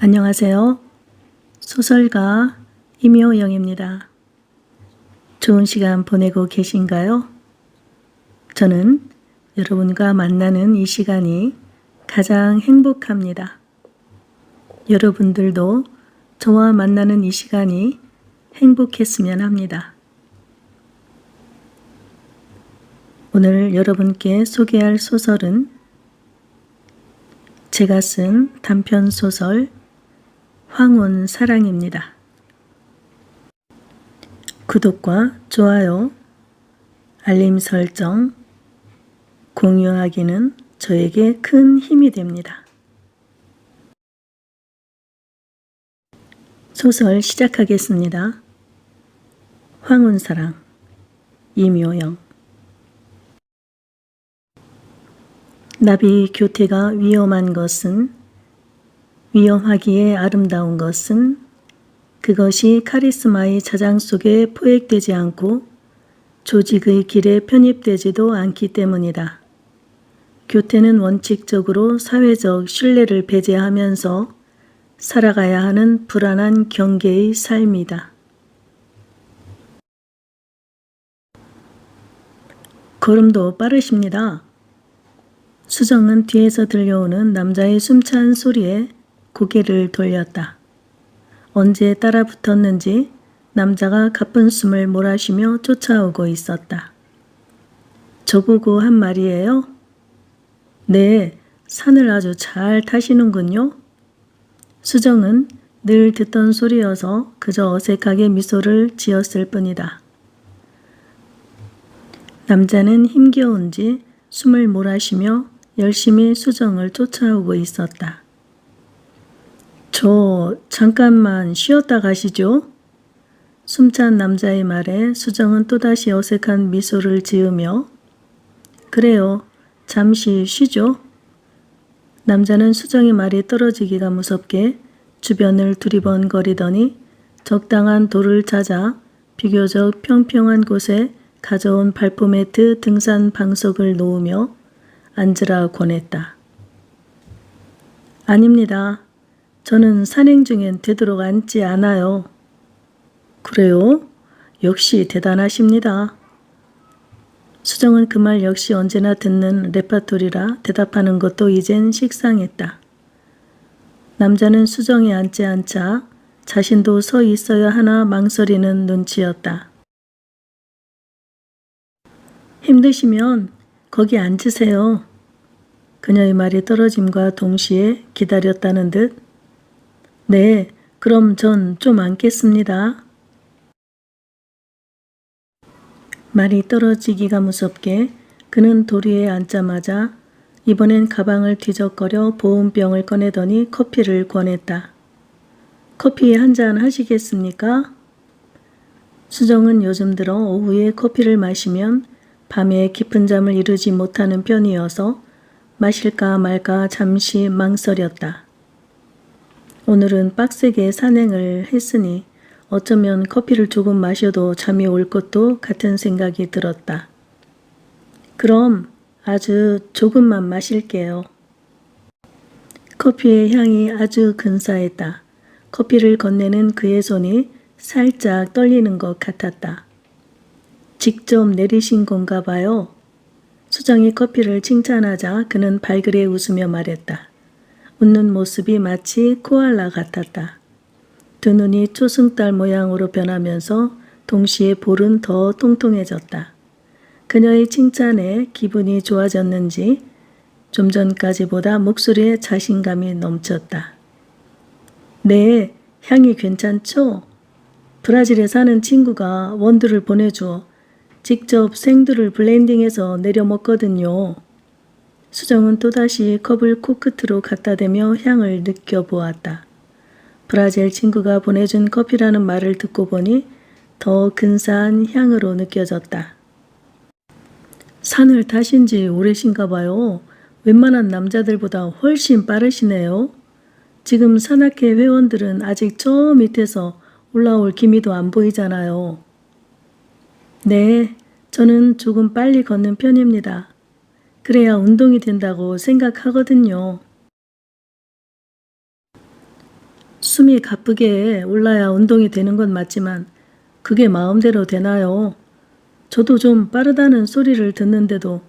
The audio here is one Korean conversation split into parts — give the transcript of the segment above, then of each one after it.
안녕하세요. 소설가 임효영입니다. 좋은 시간 보내고 계신가요? 저는 여러분과 만나는 이 시간이 가장 행복합니다. 여러분들도 저와 만나는 이 시간이 행복했으면 합니다. 오늘 여러분께 소개할 소설은 제가 쓴 단편소설 황혼 사랑입니다. 구독과 좋아요, 알림 설정, 공유하기는 저에게 큰 힘이 됩니다. 소설 시작하겠습니다. 황혼 사랑, 임효영. 나비 교태가 위험한 것은, 위험하기에 아름다운 것은 그것이 카리스마의 자장 속에 포획되지 않고 조직의 길에 편입되지도 않기 때문이다. 교태는 원칙적으로 사회적 신뢰를 배제하면서 살아가야 하는 불안한 경계의 삶이다. 걸음도 빠르십니다. 수정은 뒤에서 들려오는 남자의 숨찬 소리에 고개를 돌렸다. 언제 따라 붙었는지 남자가 가쁜 숨을 몰아쉬며 쫓아오고 있었다. 저보고 한 말이에요? 네, 산을 아주 잘 타시는군요. 수정은 늘 듣던 소리여서 그저 어색하게 미소를 지었을 뿐이다. 남자는 힘겨운지 숨을 몰아쉬며 열심히 수정을 쫓아오고 있었다. 저 잠깐만 쉬었다 가시죠? 숨찬 남자의 말에 수정은 또다시 어색한 미소를 지으며 그래요, 잠시 쉬죠. 남자는 수정의 말이 떨어지기가 무섭게 주변을 두리번거리더니 적당한 돌을 찾아 비교적 평평한 곳에 가져온 발포 매트 등산 방석을 놓으며 앉으라 권했다. 아닙니다. 저는 산행 중엔 되도록 앉지 않아요. 그래요? 역시 대단하십니다. 수정은 그 말 역시 언제나 듣는 레파토리라 대답하는 것도 이젠 식상했다. 남자는 수정에 앉지 않자 자신도 서 있어야 하나 망설이는 눈치였다. 힘드시면 거기 앉으세요. 그녀의 말이 떨어짐과 동시에 기다렸다는 듯 네, 그럼 전 좀 앉겠습니다. 말이 떨어지기가 무섭게 그는 도리에 앉자마자 이번엔 가방을 뒤적거려 보온병을 꺼내더니 커피를 권했다. 커피 한 잔 하시겠습니까? 수정은 요즘 들어 오후에 커피를 마시면 밤에 깊은 잠을 이루지 못하는 편이어서 마실까 말까 잠시 망설였다. 오늘은 빡세게 산행을 했으니 어쩌면 커피를 조금 마셔도 잠이 올 것도 같은 생각이 들었다. 그럼 아주 조금만 마실게요. 커피의 향이 아주 근사했다. 커피를 건네는 그의 손이 살짝 떨리는 것 같았다. 직접 내리신 건가 봐요. 수정이 커피를 칭찬하자 그는 발그레 웃으며 말했다. 웃는 모습이 마치 코알라 같았다. 두 눈이 초승달 모양으로 변하면서 동시에 볼은 더 통통해졌다. 그녀의 칭찬에 기분이 좋아졌는지 좀 전까지보다 목소리에 자신감이 넘쳤다. 네, 향이 괜찮죠? 브라질에 사는 친구가 원두를 보내주어 직접 생두를 블렌딩해서 내려 먹거든요. 수정은 또다시 컵을 코끝으로 갖다 대며 향을 느껴보았다. 브라질 친구가 보내준 커피라는 말을 듣고 보니 더 근사한 향으로 느껴졌다. 산을 타신 지 오래신가 봐요. 웬만한 남자들보다 훨씬 빠르시네요. 지금 산악회 회원들은 아직 저 밑에서 올라올 기미도 안 보이잖아요. 네, 저는 조금 빨리 걷는 편입니다. 그래야 운동이 된다고 생각하거든요. 숨이 가쁘게 올라야 운동이 되는 건 맞지만 그게 마음대로 되나요? 저도 좀 빠르다는 소리를 듣는데도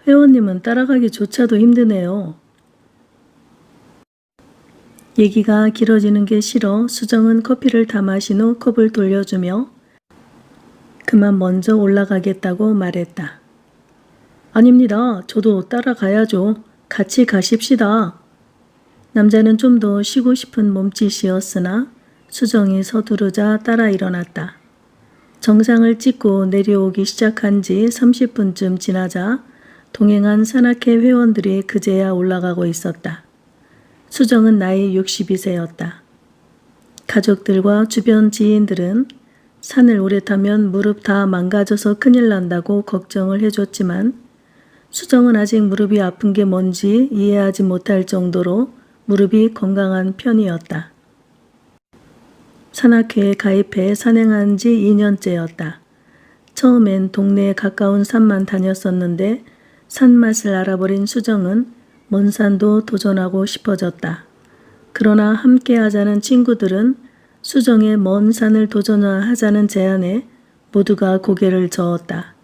회원님은 따라가기조차도 힘드네요. 얘기가 길어지는 게 싫어 수정은 커피를 다 마신 후 컵을 돌려주며 그만 먼저 올라가겠다고 말했다. 아닙니다. 저도 따라가야죠. 같이 가십시다. 남자는 좀 더 쉬고 싶은 몸짓이었으나 수정이 서두르자 따라 일어났다. 정상을 찍고 내려오기 시작한 지 30분쯤 지나자 동행한 산악회 회원들이 그제야 올라가고 있었다. 수정은 나이 62세였다. 가족들과 주변 지인들은 산을 오래 타면 무릎 다 망가져서 큰일 난다고 걱정을 해줬지만 수정은 아직 무릎이 아픈 게 뭔지 이해하지 못할 정도로 무릎이 건강한 편이었다. 산악회에 가입해 산행한 지 2년째였다. 처음엔 동네에 가까운 산만 다녔었는데 산맛을 알아버린 수정은 먼 산도 도전하고 싶어졌다. 그러나 함께 하자는 친구들은 수정의 먼 산을 도전하자는 제안에 모두가 고개를 저었다.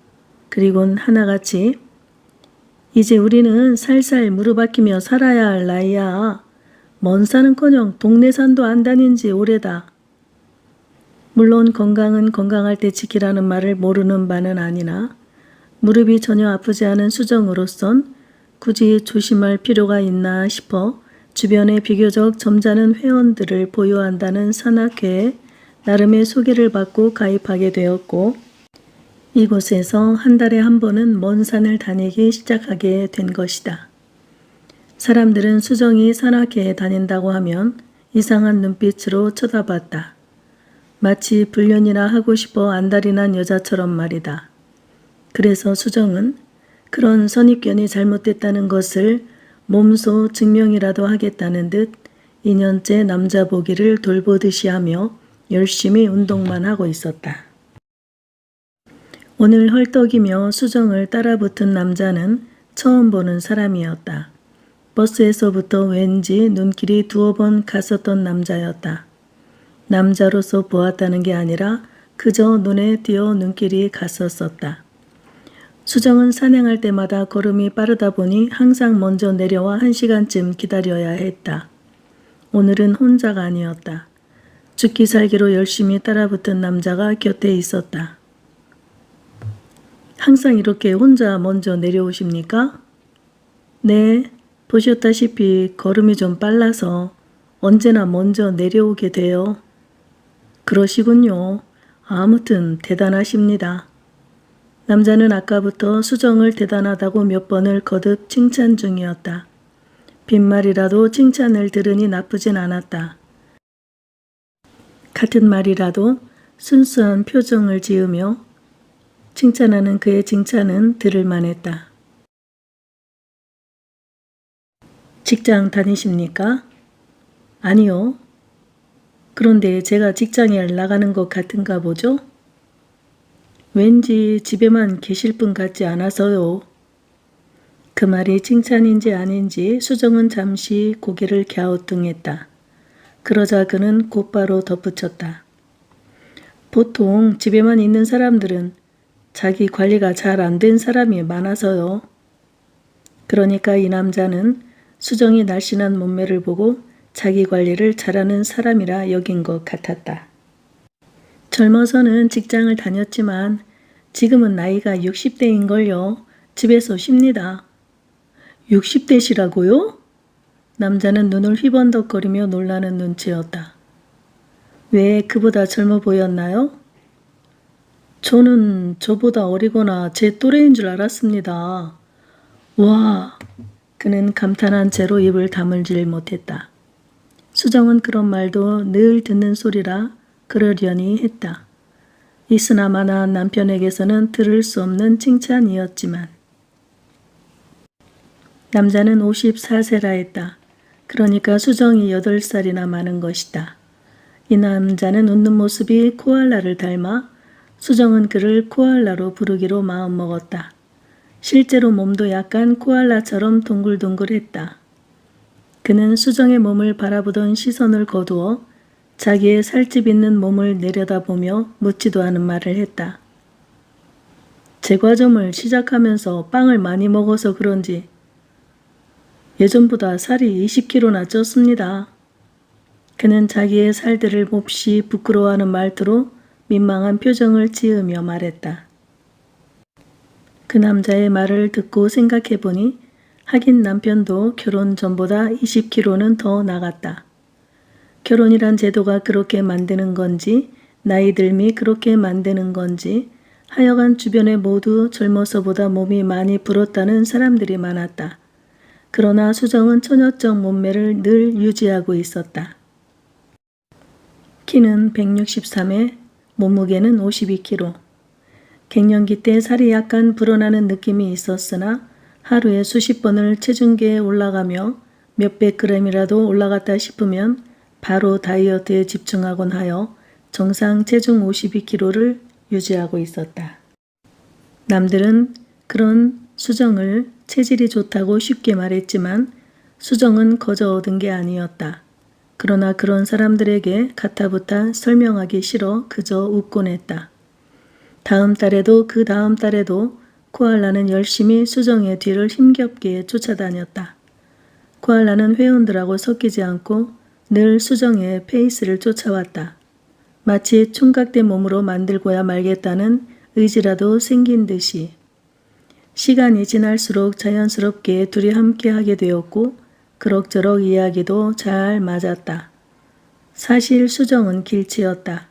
그리곤 하나같이 이제 우리는 살살 무릎 아끼며 살아야 할 나이야. 먼 산은커녕 동네 산도 안 다닌 지 오래다. 물론 건강은 건강할 때 지키라는 말을 모르는 바는 아니나 무릎이 전혀 아프지 않은 수정으로선 굳이 조심할 필요가 있나 싶어 주변에 비교적 점잖은 회원들을 보유한다는 산악회에 나름의 소개를 받고 가입하게 되었고 이곳에서 한 달에 한 번은 먼 산을 다니기 시작하게 된 것이다. 사람들은 수정이 산악회에 다닌다고 하면 이상한 눈빛으로 쳐다봤다. 마치 불륜이나 하고 싶어 안달이 난 여자처럼 말이다. 그래서 수정은 그런 선입견이 잘못됐다는 것을 몸소 증명이라도 하겠다는 듯 2년째 남자 보기를 돌보듯이 하며 열심히 운동만 하고 있었다. 오늘 헐떡이며 수정을 따라붙은 남자는 처음 보는 사람이었다. 버스에서부터 왠지 눈길이 두어 번 갔었던 남자였다. 남자로서 보았다는 게 아니라 그저 눈에 띄어 눈길이 갔었었다. 수정은 산행할 때마다 걸음이 빠르다 보니 항상 먼저 내려와 1시간쯤 기다려야 했다. 오늘은 혼자가 아니었다. 죽기 살기로 열심히 따라붙은 남자가 곁에 있었다. 항상 이렇게 혼자 먼저 내려오십니까? 네, 보셨다시피 걸음이 좀 빨라서 언제나 먼저 내려오게 돼요. 그러시군요. 아무튼 대단하십니다. 남자는 아까부터 수정을 대단하다고 몇 번을 거듭 칭찬 중이었다. 빈말이라도 칭찬을 들으니 나쁘진 않았다. 같은 말이라도 순수한 표정을 지으며 칭찬하는 그의 칭찬은 들을 만했다. 직장 다니십니까? 아니요. 그런데 제가 직장에 나가는 것 같은가 보죠? 왠지 집에만 계실 분 같지 않아서요. 그 말이 칭찬인지 아닌지 수정은 잠시 고개를 갸우뚱했다. 그러자 그는 곧바로 덧붙였다. 보통 집에만 있는 사람들은 자기 관리가 잘 안 된 사람이 많아서요. 그러니까 이 남자는 수정이 날씬한 몸매를 보고 자기 관리를 잘하는 사람이라 여긴 것 같았다. 젊어서는 직장을 다녔지만 지금은 나이가 60대인걸요. 집에서 쉽니다. 60대시라고요? 남자는 눈을 휘번덕거리며 놀라는 눈치였다. 왜 그보다 젊어 보였나요? 저는 저보다 어리거나 제 또래인 줄 알았습니다. 와, 그는 감탄한 채로 입을 다물질 못했다. 수정은 그런 말도 늘 듣는 소리라 그러려니 했다. 있으나마나 남편에게서는 들을 수 없는 칭찬이었지만 남자는 54세라 했다. 그러니까 수정이 8살이나 많은 것이다. 이 남자는 웃는 모습이 코알라를 닮아 수정은 그를 코알라로 부르기로 마음먹었다. 실제로 몸도 약간 코알라처럼 동글동글했다. 그는 수정의 몸을 바라보던 시선을 거두어 자기의 살집 있는 몸을 내려다보며 묻지도 않은 말을 했다. 제과점을 시작하면서 빵을 많이 먹어서 그런지 예전보다 살이 20kg나 쪘습니다. 그는 자기의 살들을 몹시 부끄러워하는 말투로 민망한 표정을 지으며 말했다. 그 남자의 말을 듣고 생각해보니 하긴 남편도 결혼 전보다 20kg는 더 나갔다. 결혼이란 제도가 그렇게 만드는 건지 나이 듦이 그렇게 만드는 건지 하여간 주변에 모두 젊어서보다 몸이 많이 불었다는 사람들이 많았다. 그러나 수정은 처녀적 몸매를 늘 유지하고 있었다. 키는 163에 몸무게는 52kg. 갱년기 때 살이 약간 불어나는 느낌이 있었으나 하루에 수십 번을 체중계에 올라가며 몇백 그램이라도 올라갔다 싶으면 바로 다이어트에 집중하곤 하여 정상 체중 52kg를 유지하고 있었다. 남들은 그런 수정을 체질이 좋다고 쉽게 말했지만 수정은 거저 얻은 게 아니었다. 그러나 그런 사람들에게 가타부타 설명하기 싫어 그저 웃곤 했다. 다음 달에도 그 다음 달에도 코알라는 열심히 수정의 뒤를 힘겹게 쫓아다녔다. 코알라는 회원들하고 섞이지 않고 늘 수정의 페이스를 쫓아왔다. 마치 총각대 몸으로 만들고야 말겠다는 의지라도 생긴 듯이. 시간이 지날수록 자연스럽게 둘이 함께 하게 되었고 그럭저럭 이야기도 잘 맞았다. 사실 수정은 길치였다.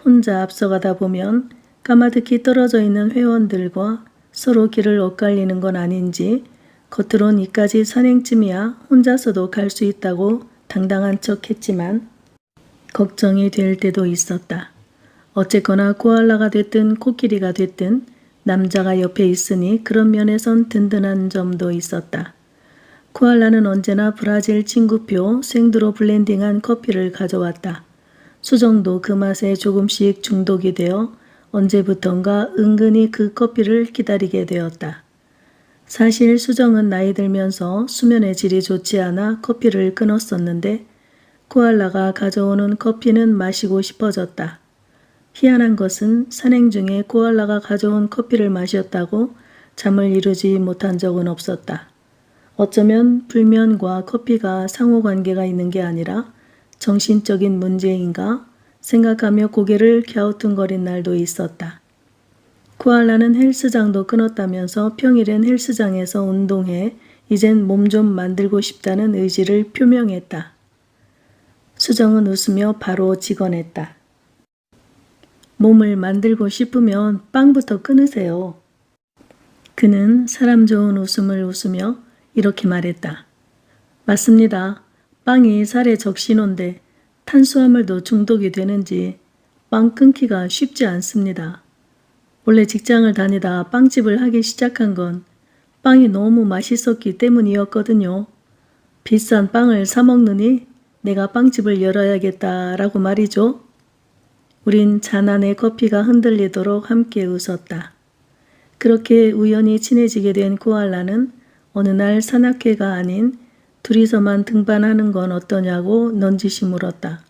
혼자 앞서가다 보면 까마득히 떨어져 있는 회원들과 서로 길을 엇갈리는 건 아닌지 겉으론 이까지 산행쯤이야 혼자서도 갈 수 있다고 당당한 척 했지만 걱정이 될 때도 있었다. 어쨌거나 코알라가 됐든 코끼리가 됐든 남자가 옆에 있으니 그런 면에선 든든한 점도 있었다. 코알라는 언제나 브라질 친구표 생두로 블렌딩한 커피를 가져왔다. 수정도 그 맛에 조금씩 중독이 되어 언제부턴가 은근히 그 커피를 기다리게 되었다. 사실 수정은 나이 들면서 수면의 질이 좋지 않아 커피를 끊었었는데 코알라가 가져오는 커피는 마시고 싶어졌다. 희한한 것은 산행 중에 코알라가 가져온 커피를 마셨다고 잠을 이루지 못한 적은 없었다. 어쩌면 불면과 커피가 상호관계가 있는 게 아니라 정신적인 문제인가 생각하며 고개를 갸우뚱거린 날도 있었다. 코알라는 헬스장도 끊었다면서 평일엔 헬스장에서 운동해 이젠 몸 좀 만들고 싶다는 의지를 표명했다. 수정은 웃으며 바로 직언했다. 몸을 만들고 싶으면 빵부터 끊으세요. 그는 사람 좋은 웃음을 웃으며 이렇게 말했다. 맞습니다. 빵이 살의 적신호인데 탄수화물도 중독이 되는지 빵 끊기가 쉽지 않습니다. 원래 직장을 다니다 빵집을 하기 시작한 건 빵이 너무 맛있었기 때문이었거든요. 비싼 빵을 사 먹느니 내가 빵집을 열어야겠다라고 말이죠. 우린 잔안의 커피가 흔들리도록 함께 웃었다. 그렇게 우연히 친해지게 된 코알라는 어느 날 산악회가 아닌 둘이서만 등반하는 건 어떠냐고 넌지시 물었다.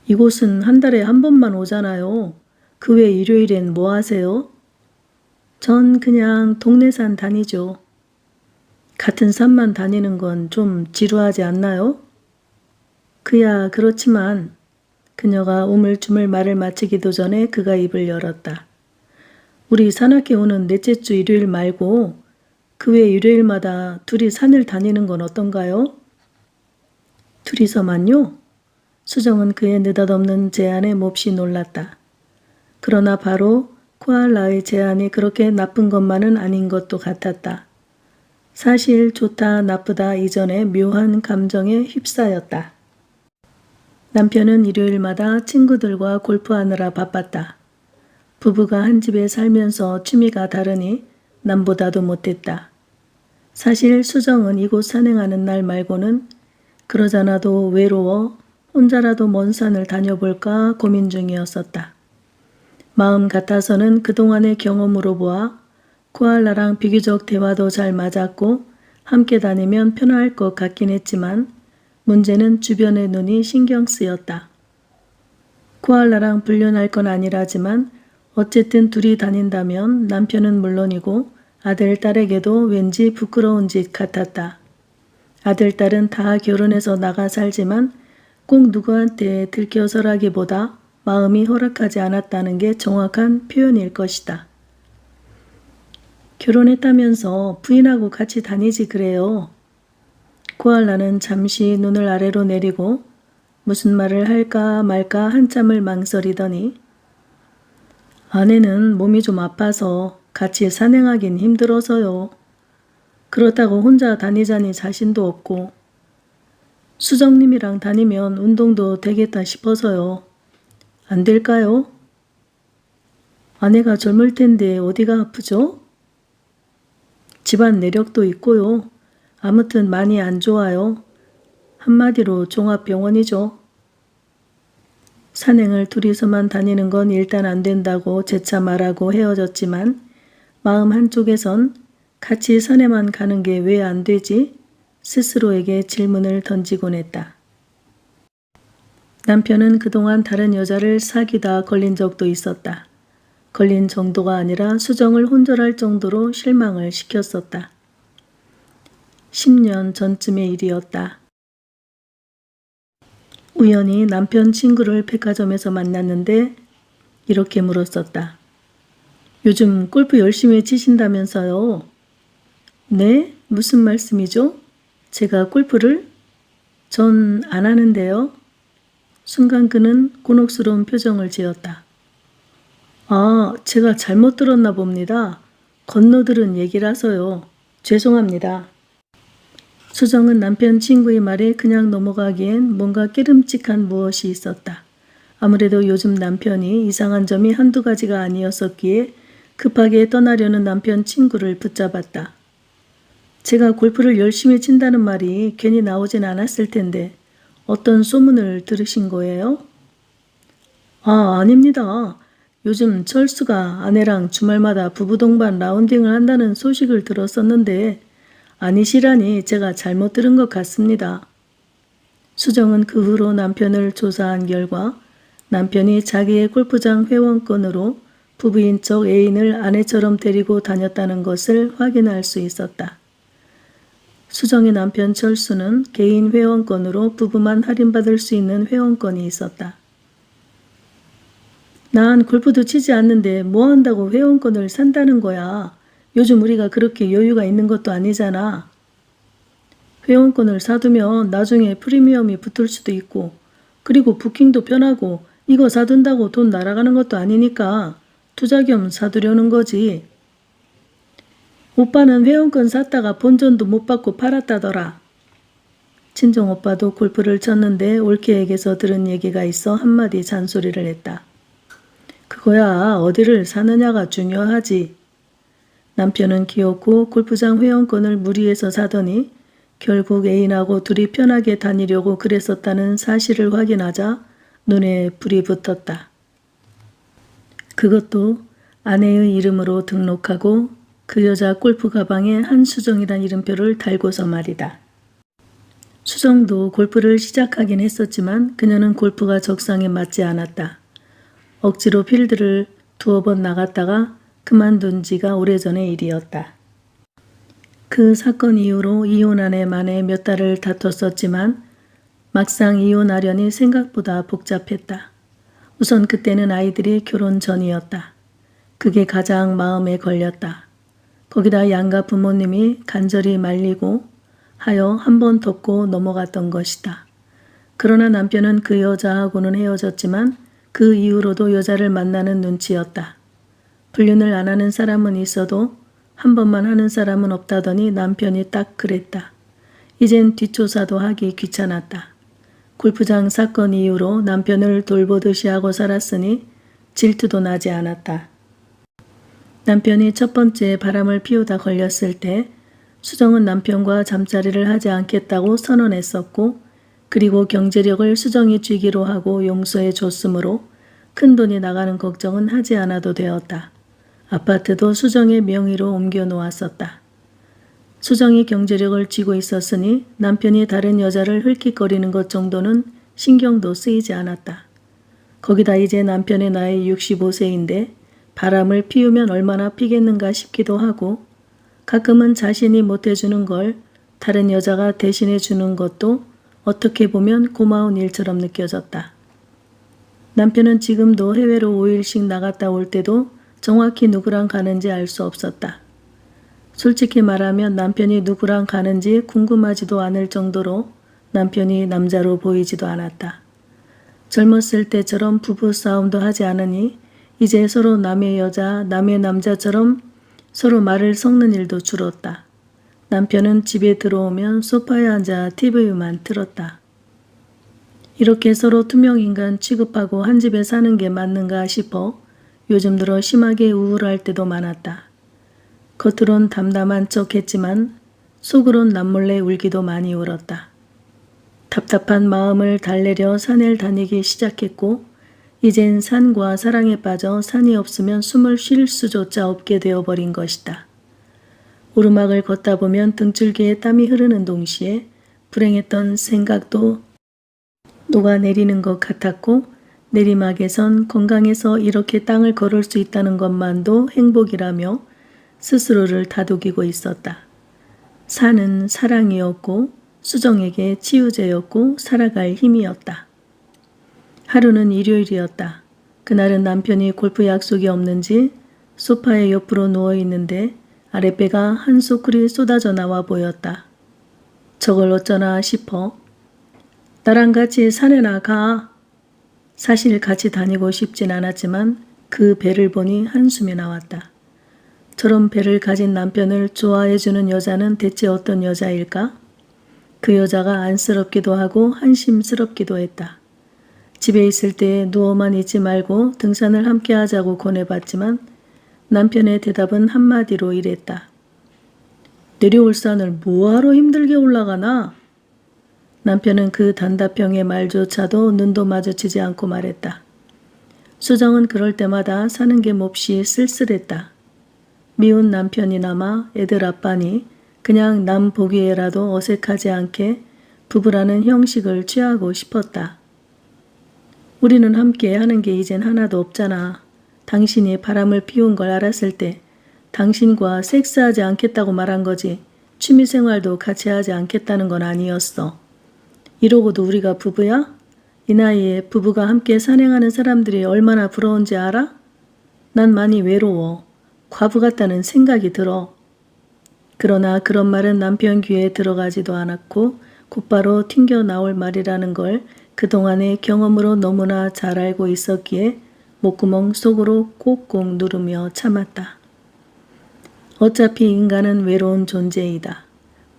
이곳은 한 달에 한 번만 오잖아요. 그 외 일요일엔 뭐 하세요? 전 그냥 동네산 다니죠. 같은 산만 다니는 건 좀 지루하지 않나요? 그야 그렇지만 그녀가 우물쭈물 말을 마치기도 전에 그가 입을 열었다. 우리 산악회 오는 넷째 주 일요일 말고 그 외 일요일마다 둘이 산을 다니는 건 어떤가요? 둘이서만요? 수정은 그의 느닷없는 제안에 몹시 놀랐다. 그러나 바로 코알라의 제안이 그렇게 나쁜 것만은 아닌 것도 같았다. 사실 좋다 나쁘다 이전에 묘한 감정에 휩싸였다. 남편은 일요일마다 친구들과 골프하느라 바빴다. 부부가 한 집에 살면서 취미가 다르니 남보다도 못했다. 사실 수정은 이곳 산행하는 날 말고는 그러잖아도 외로워 혼자라도 먼 산을 다녀볼까 고민 중이었었다. 마음 같아서는 그동안의 경험으로 보아 코알라랑 비교적 대화도 잘 맞았고 함께 다니면 편할 것 같긴 했지만 문제는 주변의 눈이 신경 쓰였다. 코알라랑 불륜할 건 아니라지만 어쨌든 둘이 다닌다면 남편은 물론이고 아들, 딸에게도 왠지 부끄러운 짓 같았다. 아들, 딸은 다 결혼해서 나가 살지만 꼭 누구한테 들켜서라기보다 마음이 허락하지 않았다는 게 정확한 표현일 것이다. 결혼했다면서 부인하고 같이 다니지 그래요. 코알라는 잠시 눈을 아래로 내리고 무슨 말을 할까 말까 한참을 망설이더니 아내는 몸이 좀 아파서 같이 산행하긴 힘들어서요. 그렇다고 혼자 다니자니 자신도 없고 수정님이랑 다니면 운동도 되겠다 싶어서요. 안 될까요? 아내가 젊을 텐데 어디가 아프죠? 집안 내력도 있고요. 아무튼 많이 안 좋아요. 한마디로 종합병원이죠. 산행을 둘이서만 다니는 건 일단 안 된다고 재차 말하고 헤어졌지만 마음 한쪽에선 같이 산에만 가는 게 왜 안 되지? 스스로에게 질문을 던지곤 했다. 남편은 그동안 다른 여자를 사귀다 걸린 적도 있었다. 걸린 정도가 아니라 수정을 혼절할 정도로 실망을 시켰었다. 10년 전쯤의 일이었다. 우연히 남편 친구를 백화점에서 만났는데 이렇게 물었었다. 요즘 골프 열심히 치신다면서요? 네? 무슨 말씀이죠? 제가 골프를? 전 안 하는데요. 순간 그는 곤혹스러운 표정을 지었다. 아, 제가 잘못 들었나 봅니다. 건너들은 얘기라서요. 죄송합니다. 수정은 남편 친구의 말에 그냥 넘어가기엔 뭔가 깨름칙한 무엇이 있었다. 아무래도 요즘 남편이 이상한 점이 한두 가지가 아니었었기에 급하게 떠나려는 남편 친구를 붙잡았다. 제가 골프를 열심히 친다는 말이 괜히 나오진 않았을 텐데 어떤 소문을 들으신 거예요? 아, 아닙니다. 요즘 철수가 아내랑 주말마다 부부 동반 라운딩을 한다는 소식을 들었었는데 아니시라니 제가 잘못 들은 것 같습니다. 수정은 그 후로 남편을 조사한 결과 남편이 자기의 골프장 회원권으로 부부인 척 애인을 아내처럼 데리고 다녔다는 것을 확인할 수 있었다. 수정의 남편 철수는 개인 회원권으로 부부만 할인받을 수 있는 회원권이 있었다. 난 골프도 치지 않는데 뭐 한다고 회원권을 산다는 거야. 요즘 우리가 그렇게 여유가 있는 것도 아니잖아. 회원권을 사두면 나중에 프리미엄이 붙을 수도 있고 그리고 부킹도 편하고 이거 사둔다고 돈 날아가는 것도 아니니까 투자 겸 사두려는 거지. 오빠는 회원권 샀다가 본전도 못 받고 팔았다더라. 친정 오빠도 골프를 쳤는데 올케에게서 들은 얘기가 있어 한마디 잔소리를 했다. 그거야 어디를 사느냐가 중요하지. 남편은 기어코 골프장 회원권을 무리해서 사더니 결국 애인하고 둘이 편하게 다니려고 그랬었다는 사실을 확인하자 눈에 불이 붙었다. 그것도 아내의 이름으로 등록하고 그 여자 골프 가방에 한수정이란 이름표를 달고서 말이다. 수정도 골프를 시작하긴 했었지만 그녀는 골프가 적성에 맞지 않았다. 억지로 필드를 2번 나갔다가 그만둔 지가 오래전의 일이었다. 그 사건 이후로 이혼한 해 만에 몇 달을 다퉜었지만 막상 이혼하려니 생각보다 복잡했다. 우선 그때는 아이들이 결혼 전이었다. 그게 가장 마음에 걸렸다. 거기다 양가 부모님이 간절히 말리고 하여 한 번 덮고 넘어갔던 것이다. 그러나 남편은 그 여자하고는 헤어졌지만 그 이후로도 여자를 만나는 눈치였다. 불륜을 안 하는 사람은 있어도 한 번만 하는 사람은 없다더니 남편이 딱 그랬다. 이젠 뒷조사도 하기 귀찮았다. 골프장 사건 이후로 남편을 돌보듯이 하고 살았으니 질투도 나지 않았다. 남편이 첫 번째 바람을 피우다 걸렸을 때 수정은 남편과 잠자리를 하지 않겠다고 선언했었고 그리고 경제력을 수정이 쥐기로 하고 용서해 줬으므로 큰돈이 나가는 걱정은 하지 않아도 되었다. 아파트도 수정의 명의로 옮겨 놓았었다. 수정이 경제력을 쥐고 있었으니 남편이 다른 여자를 흘낏거리는 것 정도는 신경도 쓰이지 않았다. 거기다 이제 남편의 나이 65세인데 바람을 피우면 얼마나 피겠는가 싶기도 하고 가끔은 자신이 못해주는 걸 다른 여자가 대신해 주는 것도 어떻게 보면 고마운 일처럼 느껴졌다. 남편은 지금도 해외로 5일씩 나갔다 올 때도 정확히 누구랑 가는지 알 수 없었다. 솔직히 말하면 남편이 누구랑 가는지 궁금하지도 않을 정도로 남편이 남자로 보이지도 않았다. 젊었을 때처럼 부부 싸움도 하지 않으니 이제 서로 남의 여자, 남의 남자처럼 서로 말을 섞는 일도 줄었다. 남편은 집에 들어오면 소파에 앉아 TV만 틀었다. 이렇게 서로 투명인간 취급하고 한 집에 사는 게 맞는가 싶어 요즘 들어 심하게 우울할 때도 많았다. 겉으론 담담한 척 했지만 속으론 남몰래 울기도 많이 울었다. 답답한 마음을 달래려 산을 다니기 시작했고 이젠 산과 사랑에 빠져 산이 없으면 숨을 쉴 수조차 없게 되어버린 것이다. 오르막을 걷다 보면 등줄기에 땀이 흐르는 동시에 불행했던 생각도 녹아내리는 것 같았고 내리막에선 건강해서 이렇게 땅을 걸을 수 있다는 것만도 행복이라며 스스로를 다독이고 있었다. 산은 사랑이었고 수정에게 치유제였고 살아갈 힘이었다. 하루는 일요일이었다. 그날은 남편이 골프 약속이 없는지 소파에 옆으로 누워있는데 아랫배가 한 소쿠리 쏟아져 나와 보였다. 저걸 어쩌나 싶어 나랑 같이 산에나 가. 사실 같이 다니고 싶진 않았지만 그 배를 보니 한숨이 나왔다. 저런 배를 가진 남편을 좋아해주는 여자는 대체 어떤 여자일까? 그 여자가 안쓰럽기도 하고 한심스럽기도 했다. 집에 있을 때 누워만 있지 말고 등산을 함께 하자고 권해봤지만 남편의 대답은 한마디로 이랬다. 내려올 산을 뭐하러 힘들게 올라가나? 남편은 그 단답형의 말조차도 눈도 마주치지 않고 말했다. 수정은 그럴 때마다 사는 게 몹시 쓸쓸했다. 미운 남편이나마 애들 아빠니 그냥 남 보기에라도 어색하지 않게 부부라는 형식을 취하고 싶었다. 우리는 함께 하는 게 이젠 하나도 없잖아. 당신이 바람을 피운 걸 알았을 때 당신과 섹스하지 않겠다고 말한 거지 취미생활도 같이 하지 않겠다는 건 아니었어. 이러고도 우리가 부부야? 이 나이에 부부가 함께 산행하는 사람들이 얼마나 부러운지 알아? 난 많이 외로워. 과부 같다는 생각이 들어. 그러나 그런 말은 남편 귀에 들어가지도 않았고 곧바로 튕겨 나올 말이라는 걸 그동안의 경험으로 너무나 잘 알고 있었기에 목구멍 속으로 콕콕 누르며 참았다. 어차피 인간은 외로운 존재이다.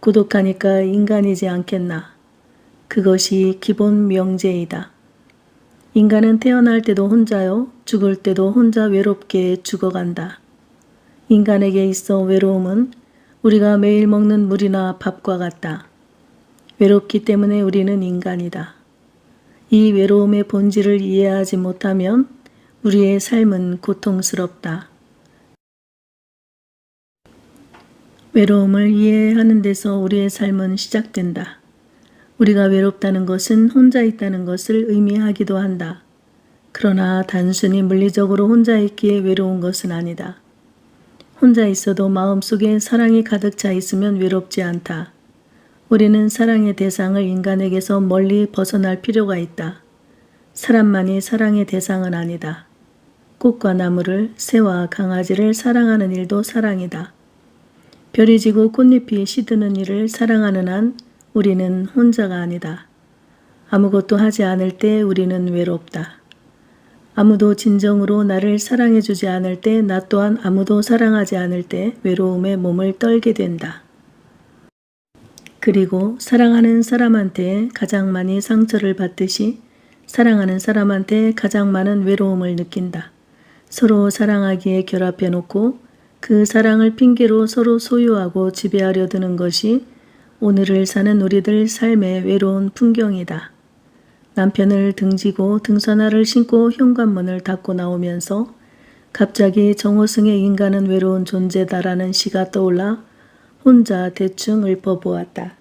고독하니까 인간이지 않겠나. 그것이 기본 명제이다. 인간은 태어날 때도 혼자요, 죽을 때도 혼자 외롭게 죽어간다. 인간에게 있어 외로움은 우리가 매일 먹는 물이나 밥과 같다. 외롭기 때문에 우리는 인간이다. 이 외로움의 본질을 이해하지 못하면 우리의 삶은 고통스럽다. 외로움을 이해하는 데서 우리의 삶은 시작된다. 우리가 외롭다는 것은 혼자 있다는 것을 의미하기도 한다. 그러나 단순히 물리적으로 혼자 있기에 외로운 것은 아니다. 혼자 있어도 마음속에 사랑이 가득 차 있으면 외롭지 않다. 우리는 사랑의 대상을 인간에게서 멀리 벗어날 필요가 있다. 사람만이 사랑의 대상은 아니다. 꽃과 나무를, 새와 강아지를 사랑하는 일도 사랑이다. 별이 지고 꽃잎이 시드는 일을 사랑하는 한 우리는 혼자가 아니다. 아무것도 하지 않을 때 우리는 외롭다. 아무도 진정으로 나를 사랑해주지 않을 때 나 또한 아무도 사랑하지 않을 때 외로움에 몸을 떨게 된다. 그리고 사랑하는 사람한테 가장 많이 상처를 받듯이 사랑하는 사람한테 가장 많은 외로움을 느낀다. 서로 사랑하기에 결합해 놓고 그 사랑을 핑계로 서로 소유하고 지배하려 드는 것이 오늘을 사는 우리들 삶의 외로운 풍경이다. 남편을 등지고 등산화를 신고 현관문을 닫고 나오면서 갑자기 정호승의 인간은 외로운 존재다라는 시가 떠올라 혼자 대충 읊어보았다.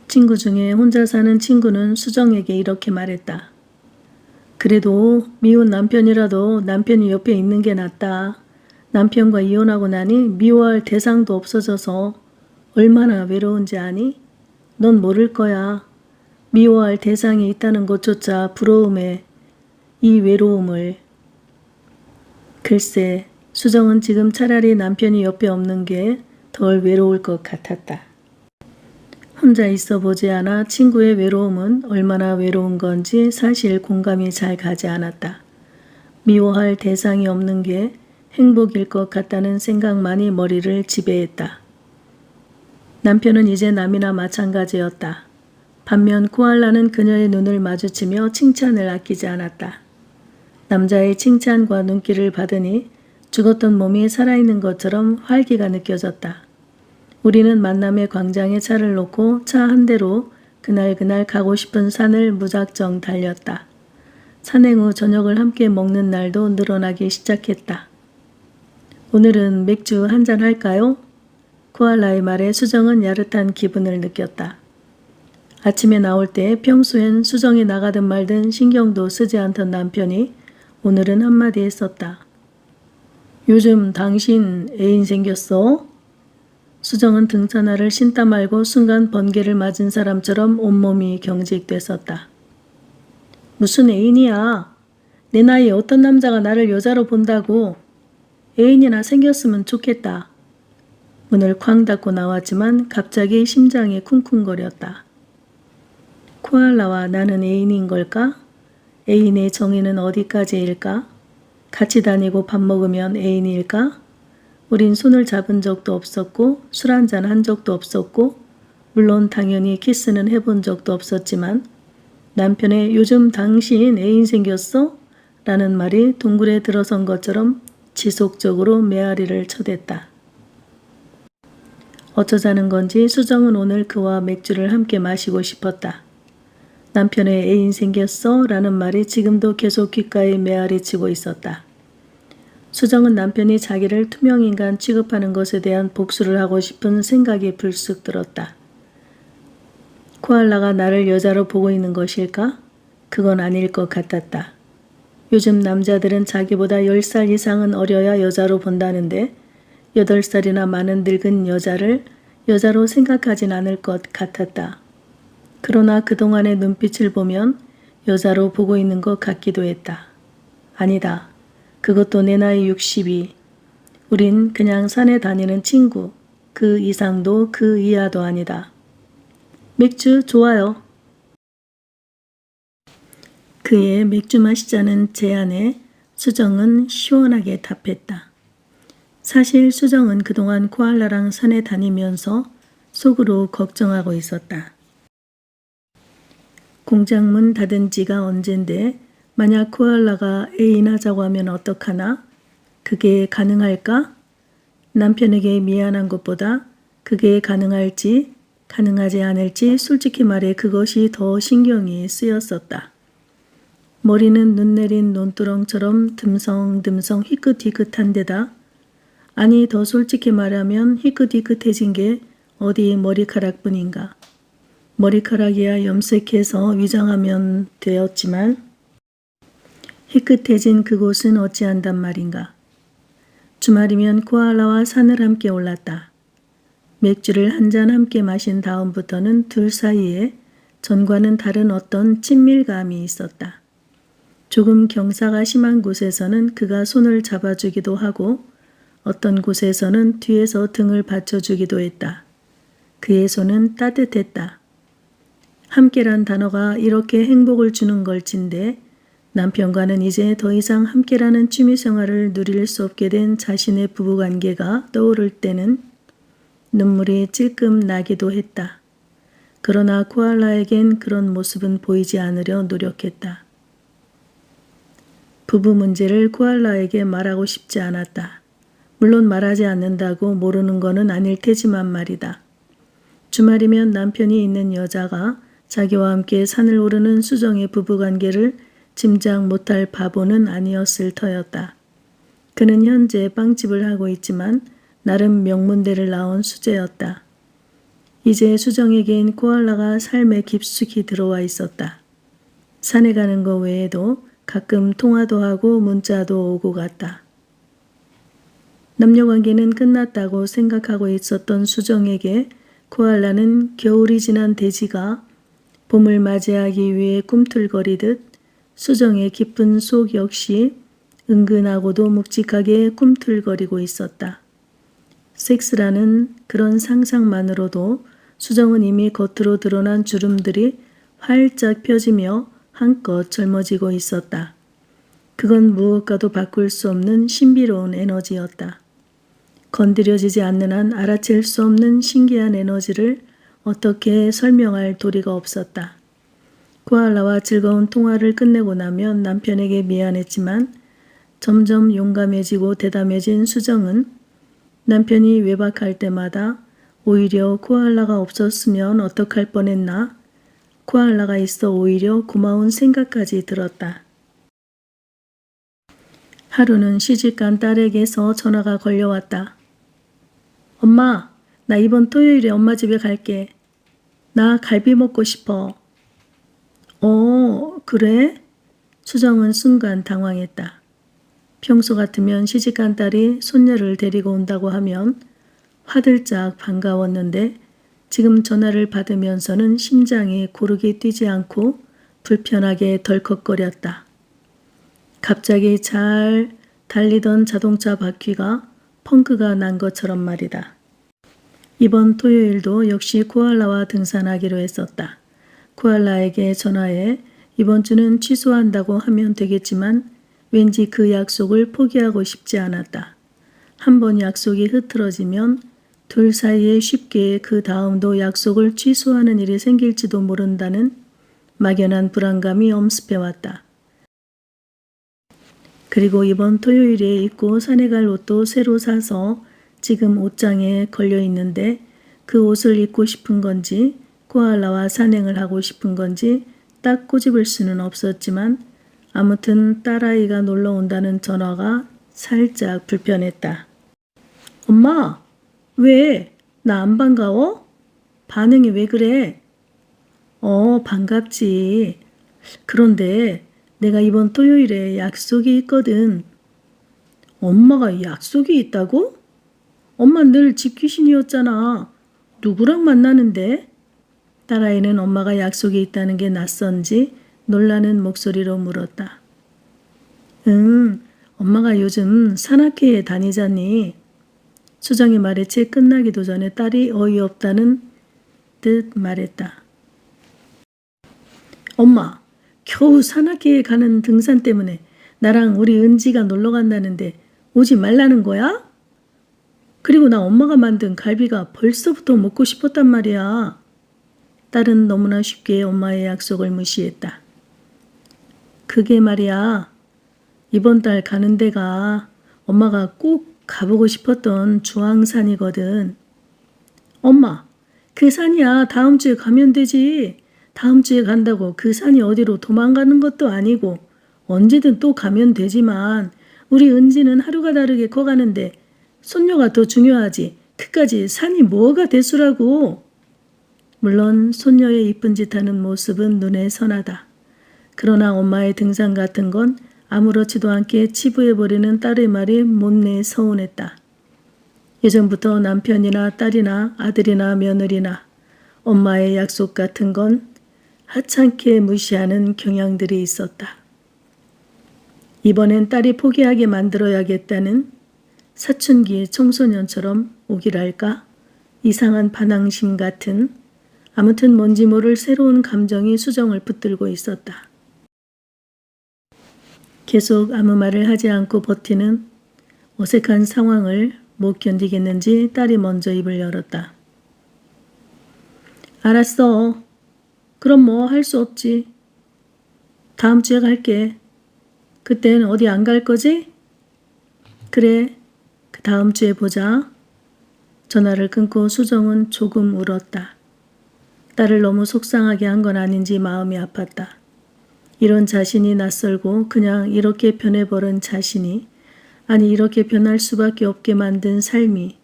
친구 중에 혼자 사는 친구는 수정에게 이렇게 말했다. 그래도 미운 남편이라도 남편이 옆에 있는 게 낫다. 남편과 이혼하고 나니 미워할 대상도 없어져서 얼마나 외로운지 아니? 넌 모를 거야. 미워할 대상이 있다는 것조차 부러움에 이 외로움을. 글쎄, 수정은 지금 차라리 남편이 옆에 없는 게 덜 외로울 것 같았다. 혼자 있어 보지 않아 친구의 외로움은 얼마나 외로운 건지 사실 공감이 잘 가지 않았다. 미워할 대상이 없는 게 행복일 것 같다는 생각만이 머리를 지배했다. 남편은 이제 남이나 마찬가지였다. 반면 코알라는 그녀의 눈을 마주치며 칭찬을 아끼지 않았다. 남자의 칭찬과 눈길을 받으니 죽었던 몸이 살아있는 것처럼 활기가 느껴졌다. 우리는 만남의 광장에 차를 놓고 차 한 대로 그날 가고 싶은 산을 무작정 달렸다. 산행 후 저녁을 함께 먹는 날도 늘어나기 시작했다. 오늘은 맥주 한잔 할까요? 코알라의 말에 수정은 야릇한 기분을 느꼈다. 아침에 나올 때 평소엔 수정이 나가든 말든 신경도 쓰지 않던 남편이 오늘은 한마디 했었다. 요즘 당신 애인 생겼어? 수정은 등산화를 신다 말고 순간 번개를 맞은 사람처럼 온몸이 경직됐었다. 무슨 애인이야? 내 나이에 어떤 남자가 나를 여자로 본다고. 애인이나 생겼으면 좋겠다. 문을 쾅 닫고 나왔지만 갑자기 심장이 쿵쿵거렸다. 코알라와 나는 애인인 걸까? 애인의 정의는 어디까지일까? 같이 다니고 밥 먹으면 애인일까? 우린 손을 잡은 적도 없었고 술 한잔 한 적도 없었고 물론 당연히 키스는 해본 적도 없었지만 남편의 요즘 당신 애인 생겼어? 라는 말이 동굴에 들어선 것처럼 지속적으로 메아리를 쳐댔다. 어쩌자는 건지 수정은 오늘 그와 맥주를 함께 마시고 싶었다. 남편의 애인 생겼어? 라는 말이 지금도 계속 귓가에 메아리 치고 있었다. 수정은 남편이 자기를 투명인간 취급하는 것에 대한 복수를 하고 싶은 생각이 불쑥 들었다. 코알라가 나를 여자로 보고 있는 것일까? 그건 아닐 것 같았다. 요즘 남자들은 자기보다 10살 이상은 어려야 여자로 본다는데 8살이나 많은 늙은 여자를 여자로 생각하진 않을 것 같았다. 그러나 그동안의 눈빛을 보면 여자로 보고 있는 것 같기도 했다. 아니다. 그것도 내 나이 62. 우린 그냥 산에 다니는 친구. 그 이상도 그 이하도 아니다. 맥주 좋아요. 그의 맥주 마시자는 제안에 수정은 시원하게 답했다. 사실 수정은 그동안 코알라랑 산에 다니면서 속으로 걱정하고 있었다. 공장문 닫은 지가 언젠데 만약 코알라가 애인하자고 하면 어떡하나? 그게 가능할까? 남편에게 미안한 것보다 그게 가능할지 가능하지 않을지 솔직히 말해 그것이 더 신경이 쓰였었다. 머리는 눈 내린 논두렁처럼 듬성듬성 희끗희끗한 데다 아니 더 솔직히 말하면 희끗희끗해진 게 어디 머리카락뿐인가. 머리카락이야 염색해서 위장하면 되었지만 희끗해진 그곳은 어찌한단 말인가. 주말이면 코알라와 산을 함께 올랐다. 맥주를 한 잔 함께 마신 다음부터는 둘 사이에 전과는 다른 어떤 친밀감이 있었다. 조금 경사가 심한 곳에서는 그가 손을 잡아주기도 하고 어떤 곳에서는 뒤에서 등을 받쳐주기도 했다. 그의 손은 따뜻했다. 함께란 단어가 이렇게 행복을 주는 걸진데 남편과는 이제 더 이상 함께라는 취미생활을 누릴 수 없게 된 자신의 부부관계가 떠오를 때는 눈물이 찔끔 나기도 했다. 그러나 코알라에겐 그런 모습은 보이지 않으려 노력했다. 부부 문제를 코알라에게 말하고 싶지 않았다. 물론 말하지 않는다고 모르는 거는 아닐 테지만 말이다. 주말이면 남편이 있는 여자가 자기와 함께 산을 오르는 수정의 부부관계를 짐작 못할 바보는 아니었을 터였다. 그는 현재 빵집을 하고 있지만 나름 명문대를 나온 수재였다. 이제 수정에겐 코알라가 삶에 깊숙이 들어와 있었다. 산에 가는 것 외에도 가끔 통화도 하고 문자도 오고 갔다. 남녀관계는 끝났다고 생각하고 있었던 수정에게 코알라는 겨울이 지난 대지가 봄을 맞이하기 위해 꿈틀거리듯 수정의 깊은 속 역시 은근하고도 묵직하게 꿈틀거리고 있었다. 섹스라는 그런 상상만으로도 수정은 이미 겉으로 드러난 주름들이 활짝 펴지며 한껏 젊어지고 있었다. 그건 무엇과도 바꿀 수 없는 신비로운 에너지였다. 건드려지지 않는 한 알아챌 수 없는 신기한 에너지를 어떻게 설명할 도리가 없었다. 코알라와 즐거운 통화를 끝내고 나면 남편에게 미안했지만 점점 용감해지고 대담해진 수정은 남편이 외박할 때마다 오히려 코알라가 없었으면 어떡할 뻔했나, 코알라가 있어 오히려 고마운 생각까지 들었다. 하루는 시집간 딸에게서 전화가 걸려왔다. 엄마, 나 이번 토요일에 엄마 집에 갈게. 나 갈비 먹고 싶어. 그래? 수정은 순간 당황했다. 평소 같으면 시집간 딸이 손녀를 데리고 온다고 하면 화들짝 반가웠는데 지금 전화를 받으면서는 심장이 고르게 뛰지 않고 불편하게 덜컥거렸다. 갑자기 잘 달리던 자동차 바퀴가 펑크가 난 것처럼 말이다. 이번 토요일도 역시 코알라와 등산하기로 했었다. 코알라에게 전화해 이번 주는 취소한다고 하면 되겠지만 왠지 그 약속을 포기하고 싶지 않았다. 한번 약속이 흐트러지면 둘 사이에 쉽게 그 다음도 약속을 취소하는 일이 생길지도 모른다는 막연한 불안감이 엄습해왔다. 그리고 이번 토요일에 입고 산에 갈 옷도 새로 사서 지금 옷장에 걸려 있는데 그 옷을 입고 싶은 건지 코알라와 산행을 하고 싶은 건지 딱 꼬집을 수는 없었지만 아무튼 딸아이가 놀러 온다는 전화가 살짝 불편했다. 엄마, 왜? 나 안 반가워? 반응이 왜 그래? 반갑지. 그런데 내가 이번 토요일에 약속이 있거든. 엄마가 약속이 있다고? 엄마 늘 집귀신이었잖아. 누구랑 만나는데? 딸아이는 엄마가 약속이 있다는 게 낯선지 놀라는 목소리로 물었다. 응, 엄마가 요즘 산악회에 다니잖니. 수정의 말에 채 끝나기도 전에 딸이 어이없다는 듯 말했다. 엄마, 겨우 산악회에 가는 등산 때문에 나랑 우리 은지가 놀러 간다는데 오지 말라는 거야? 그리고 나 엄마가 만든 갈비가 벌써부터 먹고 싶었단 말이야. 딸은 너무나 쉽게 엄마의 약속을 무시했다. 그게 말이야, 이번 달 가는 데가 엄마가 꼭 가보고 싶었던 주황산이거든. 엄마, 그 산이야. 다음 주에 가면 되지. 다음 주에 간다고 그 산이 어디로 도망가는 것도 아니고 언제든 또 가면 되지만 우리 은지는 하루가 다르게 커가는데 손녀가 더 중요하지. 그까지 산이 뭐가 대수라고. 물론 손녀의 이쁜 짓 하는 모습은 눈에 선하다. 그러나 엄마의 등산 같은 건 아무렇지도 않게 치부해버리는 딸의 말이 못내 서운했다. 예전부터 남편이나 딸이나 아들이나 며느리나 엄마의 약속 같은 건 하찮게 무시하는 경향들이 있었다. 이번엔 딸이 포기하게 만들어야겠다는 사춘기 청소년처럼 오기랄까 이상한 반항심 같은 아무튼 뭔지 모를 새로운 감정이 수정을 붙들고 있었다. 계속 아무 말을 하지 않고 버티는 어색한 상황을 못 견디겠는지 딸이 먼저 입을 열었다. 알았어. 그럼 뭐 할 수 없지. 다음 주에 갈게. 그땐 어디 안 갈 거지? 그래. 그 다음 주에 보자. 전화를 끊고 수정은 조금 울었다. 딸을 너무 속상하게 한 건 아닌지 마음이 아팠다. 이런 자신이 낯설고 그냥 이렇게 변해버린 자신이, 아니 이렇게 변할 수밖에 없게 만든 삶이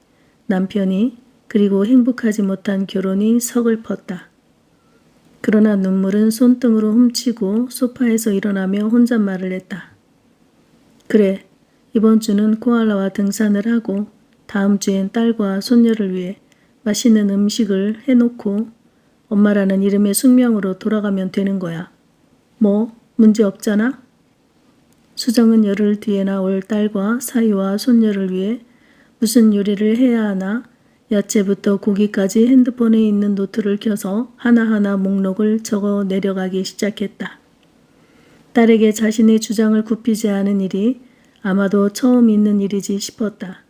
남편이 그리고 행복하지 못한 결혼이 서글펐다. 그러나 눈물은 손등으로 훔치고 소파에서 일어나며 혼잣말을 했다. 그래, 이번 주는 코알라와 등산을 하고 다음 주엔 딸과 손녀를 위해 맛있는 음식을 해놓고 엄마라는 이름의 숙명으로 돌아가면 되는 거야. 뭐 문제 없잖아? 수정은 열흘 뒤에 나올 딸과 사위와 손녀를 위해 무슨 요리를 해야 하나 야채부터 고기까지 핸드폰에 있는 노트를 켜서 하나하나 목록을 적어 내려가기 시작했다. 딸에게 자신의 주장을 굽히지 않은 일이 아마도 처음 있는 일이지 싶었다.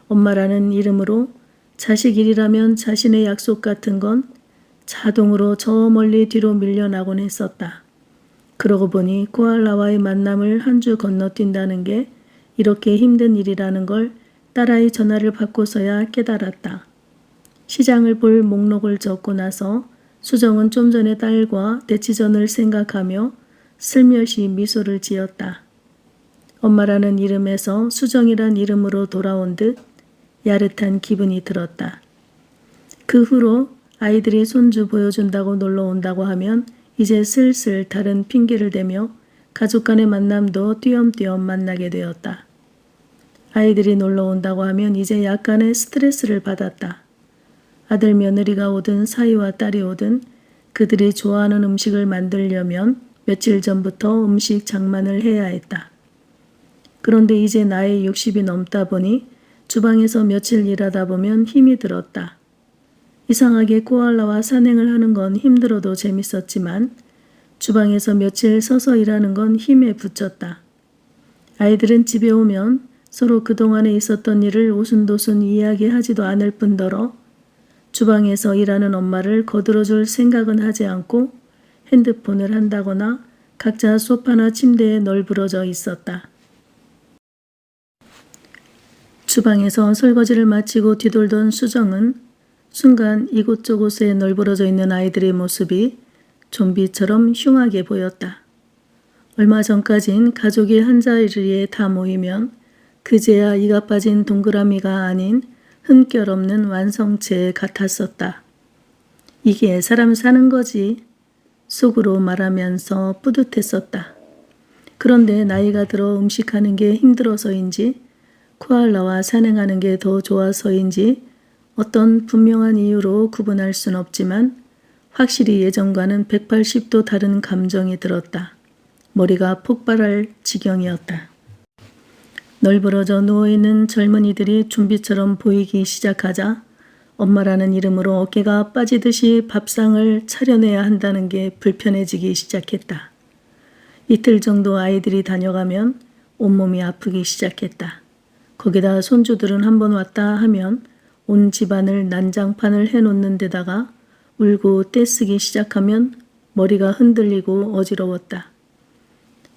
엄마라는 이름으로 자식 일이라면 자신의 약속 같은 건 자동으로 저 멀리 뒤로 밀려나곤 했었다. 그러고 보니 코알라와의 만남을 한 주 건너뛴다는 게 이렇게 힘든 일이라는 걸 딸아이 전화를 받고서야 깨달았다. 시장을 볼 목록을 적고 나서 수정은 좀 전에 딸과 대치전을 생각하며 슬며시 미소를 지었다. 엄마라는 이름에서 수정이란 이름으로 돌아온 듯 야릇한 기분이 들었다. 그 후로 아이들이 손주 보여준다고 놀러 온다고 하면 이제 슬슬 다른 핑계를 대며 가족 간의 만남도 띄엄띄엄 만나게 되었다. 아이들이 놀러 온다고 하면 이제 약간의 스트레스를 받았다. 아들 며느리가 오든 사위와 딸이 오든 그들이 좋아하는 음식을 만들려면 며칠 전부터 음식 장만을 해야 했다. 그런데 이제 나이 60이 넘다 보니 주방에서 며칠 일하다 보면 힘이 들었다. 이상하게 코알라와 산행을 하는 건 힘들어도 재밌었지만 주방에서 며칠 서서 일하는 건 힘에 부쳤다. 아이들은 집에 오면 서로 그동안에 있었던 일을 오순도순 이야기하지도 않을 뿐더러 주방에서 일하는 엄마를 거들어줄 생각은 하지 않고 핸드폰을 한다거나 각자 소파나 침대에 널브러져 있었다. 주방에서 설거지를 마치고 뒤돌던 수정은 순간 이곳저곳에 널브러져 있는 아이들의 모습이 좀비처럼 흉하게 보였다. 얼마 전까진 가족이 한자리에 다 모이면 그제야 이가 빠진 동그라미가 아닌 흠결 없는 완성체 같았었다. 이게 사람 사는 거지. 속으로 말하면서 뿌듯했었다. 그런데 나이가 들어 음식하는 게 힘들어서인지 코알라와 산행하는 게 더 좋아서인지 어떤 분명한 이유로 구분할 순 없지만 확실히 예전과는 180도 다른 감정이 들었다. 머리가 폭발할 지경이었다. 널브러져 누워있는 젊은이들이 좀비처럼 보이기 시작하자 엄마라는 이름으로 어깨가 빠지듯이 밥상을 차려내야 한다는 게 불편해지기 시작했다. 이틀 정도 아이들이 다녀가면 온몸이 아프기 시작했다. 거기다 손주들은 한번 왔다 하면 온 집안을 난장판을 해놓는 데다가 울고 떼쓰기 시작하면 머리가 흔들리고 어지러웠다.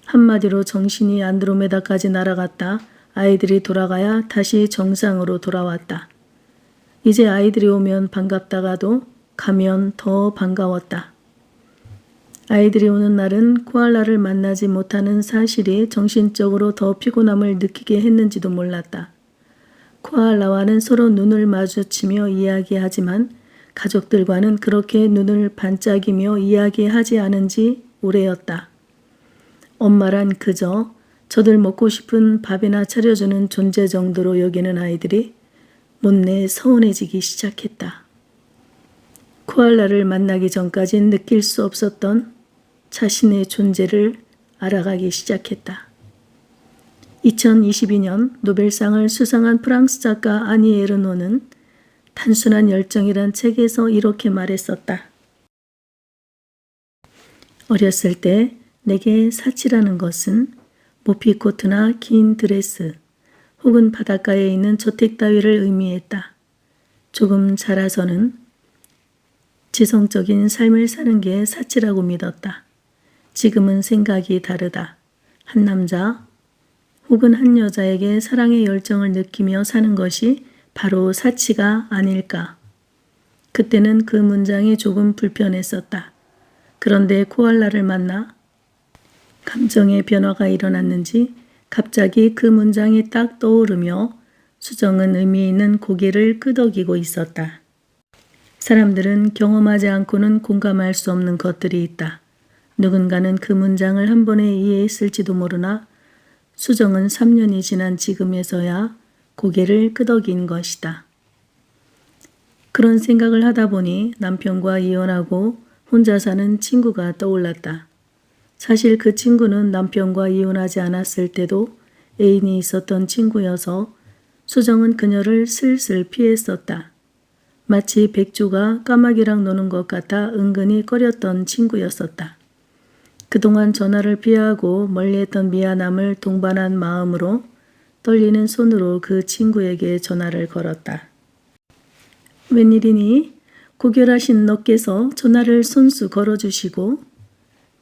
한마디로 정신이 안드로메다까지 날아갔다 아이들이 돌아가야 다시 정상으로 돌아왔다. 이제 아이들이 오면 반갑다가도 가면 더 반가웠다. 아이들이 오는 날은 코알라를 만나지 못하는 사실이 정신적으로 더 피곤함을 느끼게 했는지도 몰랐다. 코알라와는 서로 눈을 마주치며 이야기하지만 가족들과는 그렇게 눈을 반짝이며 이야기하지 않은 지 오래였다. 엄마란 그저 저들 먹고 싶은 밥이나 차려주는 존재 정도로 여기는 아이들이 못내 서운해지기 시작했다. 코알라를 만나기 전까진 느낄 수 없었던 자신의 존재를 알아가기 시작했다. 2022년 노벨상을 수상한 프랑스 작가 아니 에르노는 단순한 열정이란 책에서 이렇게 말했었다. 어렸을 때 내게 사치라는 것은 모피코트나 긴 드레스 혹은 바닷가에 있는 저택 따위를 의미했다. 조금 자라서는 지성적인 삶을 사는 게 사치라고 믿었다. 지금은 생각이 다르다. 한 남자 혹은 한 여자에게 사랑의 열정을 느끼며 사는 것이 바로 사치가 아닐까. 그때는 그 문장이 조금 불편했었다. 그런데 코알라를 만나 감정의 변화가 일어났는지 갑자기 그 문장이 딱 떠오르며 수정은 의미 있는 고개를 끄덕이고 있었다. 사람들은 경험하지 않고는 공감할 수 없는 것들이 있다. 누군가는 그 문장을 한 번에 이해했을지도 모르나 수정은 3년이 지난 지금에서야 고개를 끄덕인 것이다. 그런 생각을 하다 보니 남편과 이혼하고 혼자 사는 친구가 떠올랐다. 사실 그 친구는 남편과 이혼하지 않았을 때도 애인이 있었던 친구여서 수정은 그녀를 슬슬 피했었다. 마치 백조가 까마귀랑 노는 것 같아 은근히 꺼렸던 친구였었다. 그동안 전화를 피하고 멀리했던 미안함을 동반한 마음으로 떨리는 손으로 그 친구에게 전화를 걸었다. 웬일이니? 고결하신 너께서 전화를 손수 걸어주시고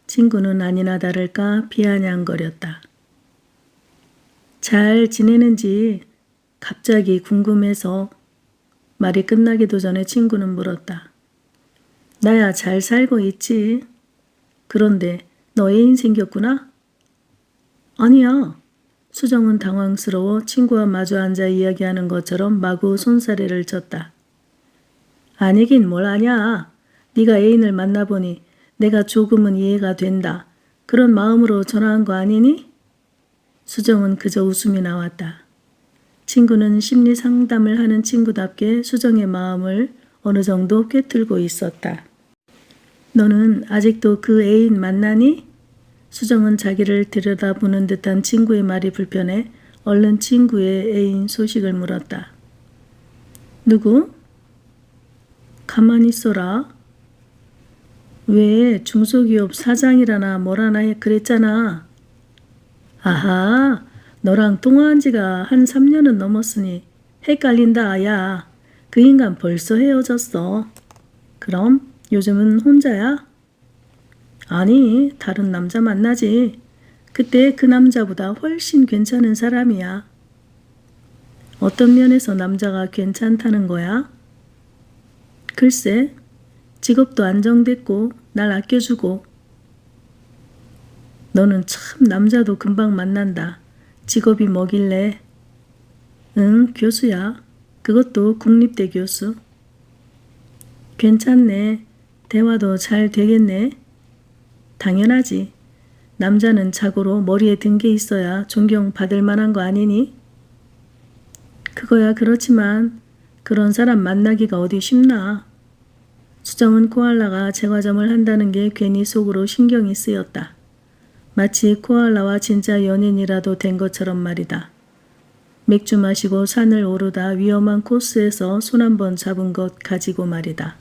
친구는 아니나 다를까 비아냥거렸다. 잘 지내는지 갑자기 궁금해서 말이 끝나기도 전에 친구는 물었다. 나야 잘 살고 있지. 그런데 너 애인 생겼구나? 아니야. 수정은 당황스러워 친구와 마주 앉아 이야기하는 것처럼 마구 손사래를 쳤다. 아니긴 뭘 아냐. 네가 애인을 만나보니 내가 조금은 이해가 된다. 그런 마음으로 전화한 거 아니니? 수정은 그저 웃음이 나왔다. 친구는 심리 상담을 하는 친구답게 수정의 마음을 어느 정도 꿰뚫고 있었다. 너는 아직도 그 애인 만나니? 수정은 자기를 들여다보는 듯한 친구의 말이 불편해 얼른 친구의 애인 소식을 물었다. 누구? 가만히 있어라. 왜 중소기업 사장이라나 뭐라나 그랬잖아. 아하, 너랑 통화한 지가 한 3년은 넘었으니 헷갈린다 아야. 그 인간 벌써 헤어졌어. 그럼 요즘은 혼자야? 아니, 다른 남자 만나지. 그때 그 남자보다 훨씬 괜찮은 사람이야. 어떤 면에서 남자가 괜찮다는 거야? 글쎄, 직업도 안정됐고 날 아껴주고. 너는 참 남자도 금방 만난다. 직업이 뭐길래? 응, 교수야. 그것도 국립대 교수. 괜찮네. 대화도 잘 되겠네. 당연하지. 남자는 자고로 머리에 든 게 있어야 존경받을 만한 거 아니니? 그거야 그렇지만 그런 사람 만나기가 어디 쉽나. 수정은 코알라가 제과점을 한다는 게 괜히 속으로 신경이 쓰였다. 마치 코알라와 진짜 연인이라도 된 것처럼 말이다. 맥주 마시고 산을 오르다 위험한 코스에서 손 한 번 잡은 것 가지고 말이다.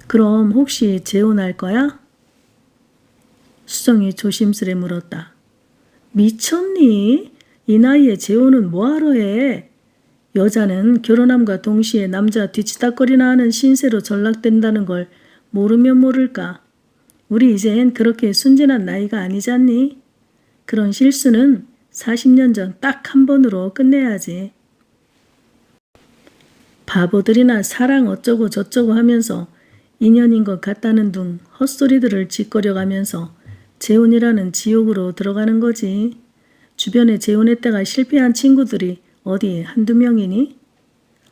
그럼 혹시 재혼할 거야? 수정이 조심스레 물었다. 미쳤니? 이 나이에 재혼은 뭐하러 해? 여자는 결혼함과 동시에 남자 뒤치다거리나 하는 신세로 전락된다는 걸 모르면 모를까. 우리 이젠 그렇게 순진한 나이가 아니잖니? 그런 실수는 40년 전 딱 한 번으로 끝내야지. 바보들이나 사랑 어쩌고 저쩌고 하면서 인연인 것 같다는 둥 헛소리들을 짓거려가면서 재혼이라는 지옥으로 들어가는 거지. 주변에 재혼했다가 실패한 친구들이 어디 한두 명이니?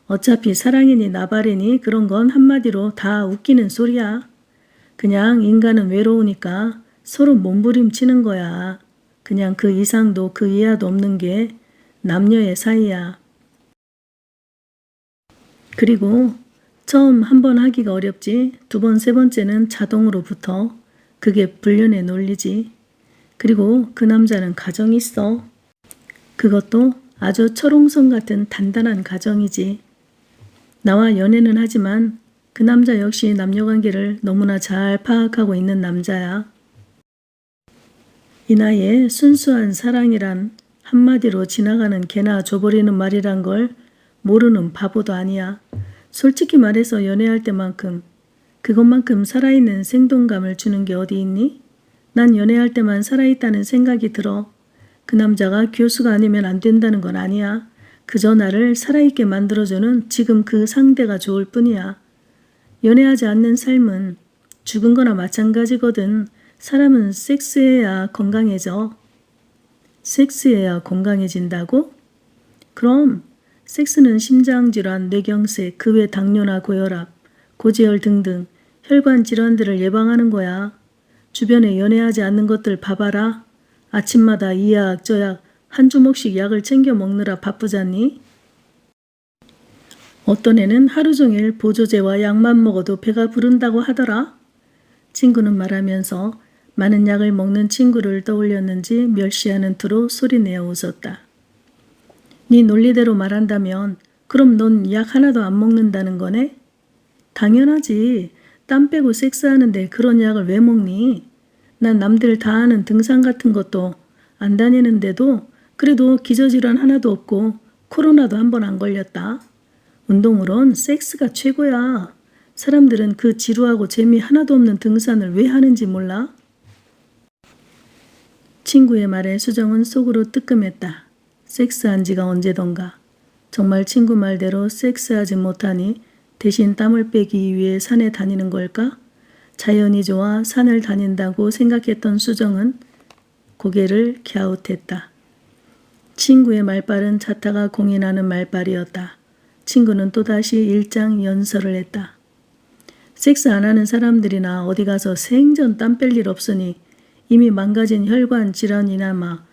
어차피 사랑이니 나발이니 그런 건 한마디로 다 웃기는 소리야. 그냥 인간은 외로우니까 서로 몸부림치는 거야. 그냥 그 이상도 그 이하도 없는 게 남녀의 사이야. 그리고 처음 한 번 하기가 어렵지. 두 번, 세 번째는 자동으로 붙어. 그게 불륜의 논리지. 그리고 그 남자는 가정이 있어. 그것도 아주 철옹성 같은 단단한 가정이지. 나와 연애는 하지만 그 남자 역시 남녀관계를 너무나 잘 파악하고 있는 남자야. 이 나이에 순수한 사랑이란 한마디로 지나가는 개나 줘버리는 말이란 걸 모르는 바보도 아니야. 솔직히 말해서 연애할 때만큼 그것만큼 살아있는 생동감을 주는 게 어디 있니? 난 연애할 때만 살아있다는 생각이 들어. 그 남자가 교수가 아니면 안 된다는 건 아니야. 그저 나를 살아있게 만들어주는 지금 그 상대가 좋을 뿐이야. 연애하지 않는 삶은 죽은 거나 마찬가지거든. 사람은 섹스해야 건강해져. 섹스해야 건강해진다고? 그럼 섹스는 심장질환, 뇌경색, 그 외 당뇨나 고혈압, 고지혈 등등 혈관 질환들을 예방하는 거야. 주변에 연애하지 않는 것들 봐봐라. 아침마다 이 약, 저 약, 한 주먹씩 약을 챙겨 먹느라 바쁘잖니? 어떤 애는 하루 종일 보조제와 약만 먹어도 배가 부른다고 하더라. 친구는 말하면서 많은 약을 먹는 친구를 떠올렸는지 멸시하는 투로 소리내어 웃었다. 네 논리대로 말한다면 그럼 넌 약 하나도 안 먹는다는 거네? 당연하지. 땀 빼고 섹스하는데 그런 약을 왜 먹니? 난 남들 다 아는 등산 같은 것도 안 다니는데도 그래도 기저질환 하나도 없고 코로나도 한 번 안 걸렸다. 운동으론 섹스가 최고야. 사람들은 그 지루하고 재미 하나도 없는 등산을 왜 하는지 몰라? 친구의 말에 수정은 속으로 뜨끔했다. 섹스한 지가 언제던가. 정말 친구 말대로 섹스하지 못하니 대신 땀을 빼기 위해 산에 다니는 걸까? 자연이 좋아 산을 다닌다고 생각했던 수정은 고개를 갸웃했다. 친구의 말발은 자타가 공인하는 말발이었다. 친구는 또다시 일장연설을 했다. 섹스 안 하는 사람들이나 어디 가서 생전 땀 뺄 일 없으니 이미 망가진 혈관 질환이나마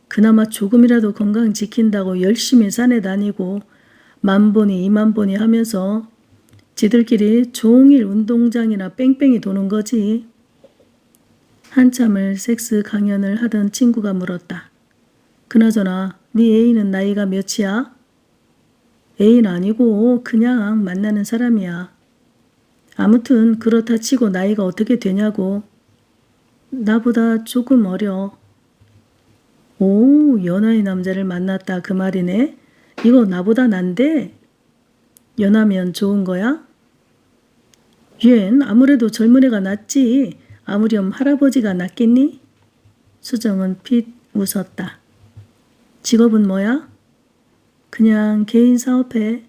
그나마 조금이라도 건강 지킨다고 열심히 산에 다니고 만보니 이만보니 하면서 지들끼리 종일 운동장이나 뺑뺑이 도는 거지. 한참을 섹스 강연을 하던 친구가 물었다. 그나저나 네 애인은 나이가 몇이야? 애인 아니고 그냥 만나는 사람이야. 아무튼 그렇다 치고 나이가 어떻게 되냐고. 나보다 조금 어려. 오, 연하의 남자를 만났다 그 말이네. 이거 나보다 난데? 연하면 좋은 거야? 얜 아무래도 젊은 애가 낫지. 아무렴 할아버지가 낫겠니? 수정은 핏 웃었다. 직업은 뭐야? 그냥 개인 사업해.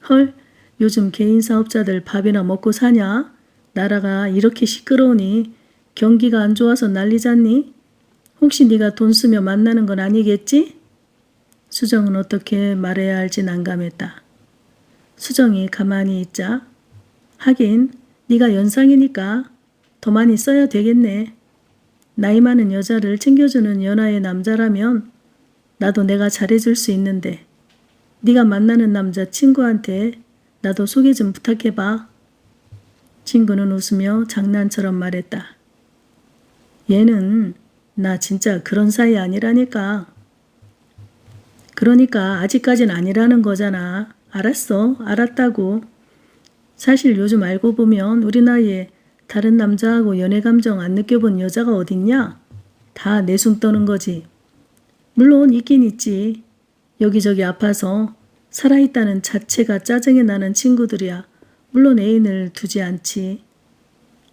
헐, 요즘 개인 사업자들 밥이나 먹고 사냐? 나라가 이렇게 시끄러우니 경기가 안 좋아서 난리잖니? 혹시 네가 돈 쓰며 만나는 건 아니겠지? 수정은 어떻게 말해야 할지 난감했다. 수정이 가만히 있자. 하긴 네가 연상이니까 더 많이 써야 되겠네. 나이 많은 여자를 챙겨주는 연하의 남자라면 나도 내가 잘해줄 수 있는데 네가 만나는 남자 친구한테 나도 소개 좀 부탁해봐. 친구는 웃으며 장난처럼 말했다. 얘는 나 진짜 그런 사이 아니라니까. 그러니까 아직까진 아니라는 거잖아. 알았어. 알았다고. 사실 요즘 알고 보면 우리 나이에 다른 남자하고 연애 감정 안 느껴본 여자가 어딨냐? 다 내숭 떠는 거지. 물론 있긴 있지. 여기저기 아파서 살아있다는 자체가 짜증이 나는 친구들이야. 물론 애인을 두지 않지.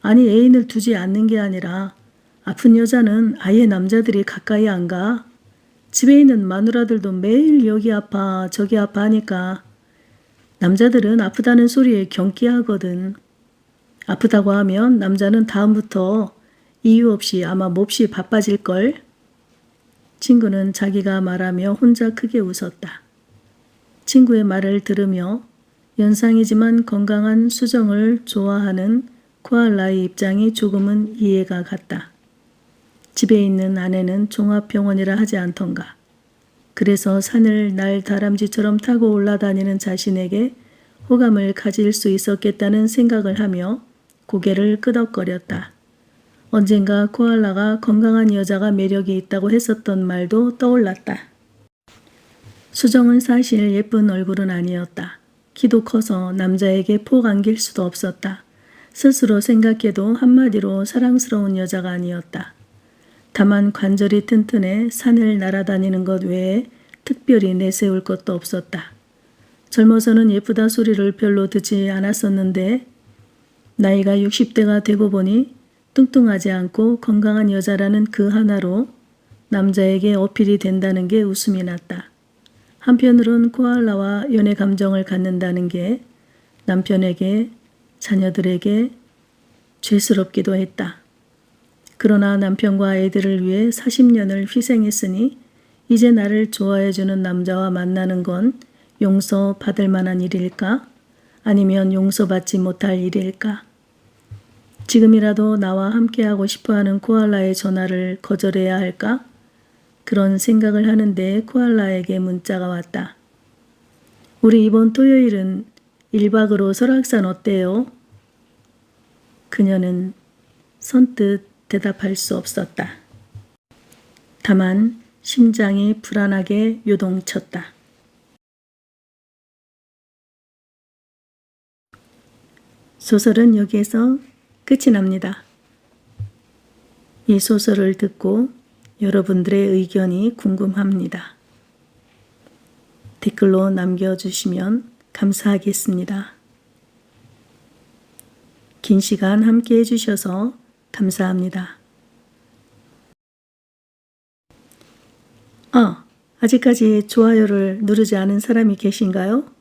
아니 애인을 두지 않는 게 아니라 아픈 여자는 아예 남자들이 가까이 안 가. 집에 있는 마누라들도 매일 여기 아파 저기 아파 하니까 남자들은 아프다는 소리에 경기하거든. 아프다고 하면 남자는 다음부터 이유 없이 아마 몹시 바빠질걸. 친구는 자기가 말하며 혼자 크게 웃었다. 친구의 말을 들으며 연상이지만 건강한 수정을 좋아하는 코알라의 입장이 조금은 이해가 갔다. 집에 있는 아내는 종합병원이라 하지 않던가. 그래서 산을 날 다람쥐처럼 타고 올라다니는 자신에게 호감을 가질 수 있었겠다는 생각을 하며 고개를 끄덕거렸다. 언젠가 코알라가 건강한 여자가 매력이 있다고 했었던 말도 떠올랐다. 수정은 사실 예쁜 얼굴은 아니었다. 키도 커서 남자에게 폭 안길 수도 없었다. 스스로 생각해도 한마디로 사랑스러운 여자가 아니었다. 다만 관절이 튼튼해 산을 날아다니는 것 외에 특별히 내세울 것도 없었다. 젊어서는 예쁘다 소리를 별로 듣지 않았었는데 나이가 60대가 되고 보니 뚱뚱하지 않고 건강한 여자라는 그 하나로 남자에게 어필이 된다는 게 웃음이 났다. 한편으론 코알라와 연애 감정을 갖는다는 게 남편에게 자녀들에게 죄스럽기도 했다. 그러나 남편과 애들을 위해 40년을 희생했으니 이제 나를 좋아해주는 남자와 만나는 건 용서받을 만한 일일까? 아니면 용서받지 못할 일일까? 지금이라도 나와 함께하고 싶어하는 코알라의 전화를 거절해야 할까? 그런 생각을 하는데 코알라에게 문자가 왔다. 우리 이번 토요일은 1박으로 설악산 어때요? 그녀는 선뜻 대답할 수 없었다. 다만 심장이 불안하게 요동쳤다. 소설은 여기에서 끝이 납니다. 이 소설을 듣고 여러분들의 의견이 궁금합니다. 댓글로 남겨주시면 감사하겠습니다. 긴 시간 함께 해주셔서 감사합니다. 아직까지 좋아요를 누르지 않은 사람이 계신가요?